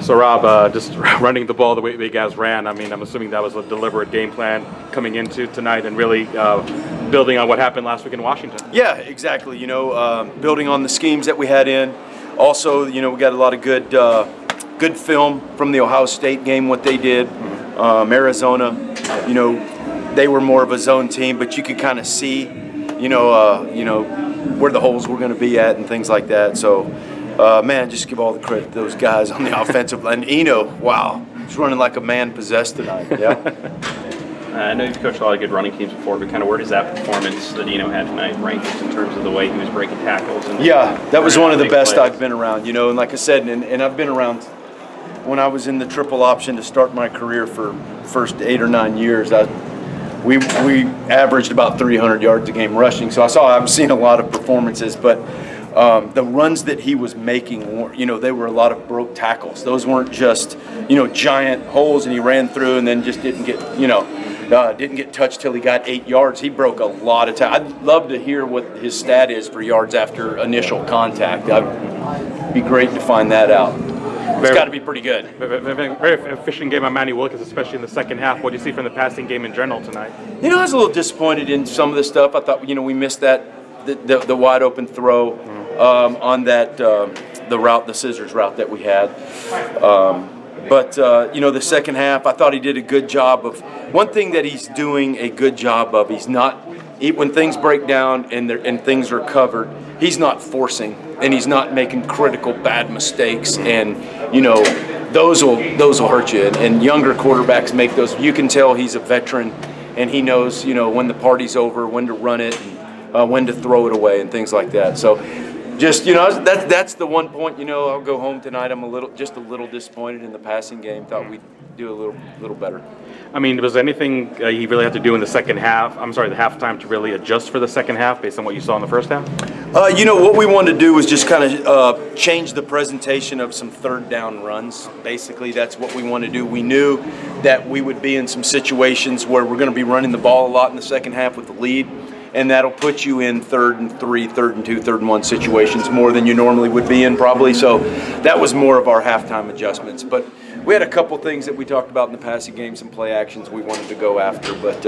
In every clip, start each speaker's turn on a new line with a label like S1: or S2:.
S1: So Rob, just running the ball the way you guys ran, I mean, I'm assuming that was a deliberate game plan coming into tonight and really building on what happened last week in Washington.
S2: Yeah, exactly. You know, building on the schemes that we had in. Also, you know, we got a lot of good film from the Ohio State game, what they did. Arizona, you know, they were more of a zone team, but you could kind of see, you know, where the holes were going to be at and things like that. So, man, just give all the credit to those guys on the offensive line. Eno, wow, he's running like a man possessed tonight. Yeah.
S3: I know you've coached a lot of good running teams before, but kind of where does that performance that Eno had tonight rank in terms of the way he was breaking tackles? And
S2: yeah, that was one of the best
S3: plays?
S2: I've been around, you know, and like I said, and I've been around when I was in the triple option to start my career for first 8 or 9 years. We averaged about 300 yards a game rushing, so I've seen a lot of performances, but the runs that he was making, you know, they were a lot of broke tackles. Those weren't just, you know, giant holes and he ran through and then just didn't get, you know, didn't get touched till he got 8 yards. He broke a lot of time. I'd love to hear what his stat is for yards after initial contact. It'd be great to find that out. It's got to be pretty good.
S1: Very efficient game on Manny Wilkins, especially in the second half. What do you see from the passing game in general tonight?
S2: You know, I was a little disappointed in some of the stuff. I thought, you know, we missed that the wide open throw on that the route, the scissors route that we had. But you know, the second half, I thought he did a good job of. One thing that he's doing a good job of, he's not, when things break down and things are covered, he's not forcing and he's not making critical bad mistakes. And you know, those will hurt you. And younger quarterbacks make those. You can tell he's a veteran, and he knows, you know, when the party's over, when to run it, and when to throw it away, and things like that. So. Just, you know, that's the one point, you know, I'll go home tonight. I'm just a little disappointed in the passing game. Thought we'd do a little better.
S1: I mean, was there anything you really had to do in the second half, the halftime, to really adjust for the second half based on what you saw in the first half?
S2: You know, what we wanted to do was just kind of change the presentation of some third down runs. Basically, that's what we wanted to do. We knew that we would be in some situations where we're going to be running the ball a lot in the second half with the lead. And that'll put you in 3rd and 3, 3rd and 2, 3rd and 1 situations more than you normally would be in probably. So that was more of our halftime adjustments. But we had a couple things that we talked about in the passing game, some play actions we wanted to go after. But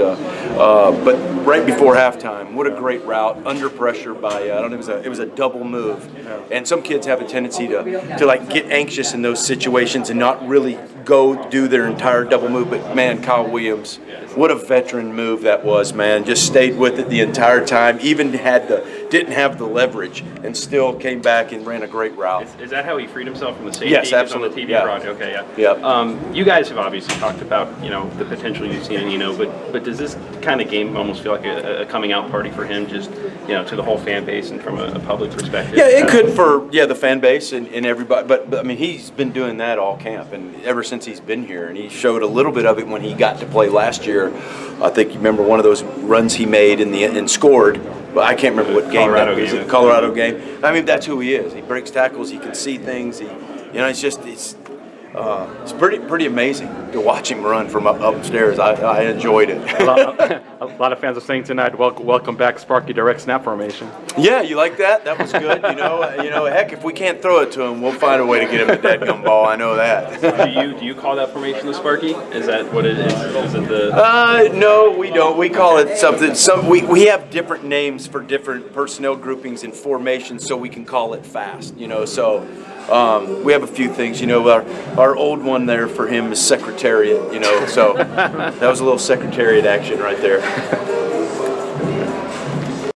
S2: right before halftime, what a great route under pressure by I don't know, it was a double move. And some kids have a tendency to like get anxious in those situations and not really go do their entire double move. But man, Kyle Williams, what a veteran move that was, man. Just stayed with it the entire time, even didn't have the leverage, and still came back and ran a great route.
S3: Is that how he freed himself from the safety?
S2: Yes, absolutely.
S3: On the TV project? Okay, yeah. You guys have obviously talked about, you know, the potential you've seen in Eno, but does this kind of game almost feel like a coming out party for him, just, you know, to the whole fan base and from a public perspective?
S2: Yeah, it could for the fan base and everybody, but I mean, he's been doing that all camp and ever since he's been here, and he showed a little bit of it when he got to play last year. I think you remember one of those runs he made and scored. But I can't remember what game that was. The Colorado game. I mean, that's who he is. He breaks tackles. He can see things. You know, it's pretty amazing to watch him run from upstairs. I enjoyed it.
S1: A lot of fans are saying tonight, welcome back Sparky direct snap formation.
S2: Yeah, you like that? That was good. You know, heck, if we can't throw it to him, we'll find a way to get him the dadgum ball. I know that.
S3: Do you call that formation the Sparky? Is that what it is? Is it the?
S2: No, we don't. We call it something. We have different names for different personnel groupings and formations, so we can call it fast. You know, so. We have a few things, you know, our old one there for him is Secretariat, you know, so that was a little Secretariat action right there.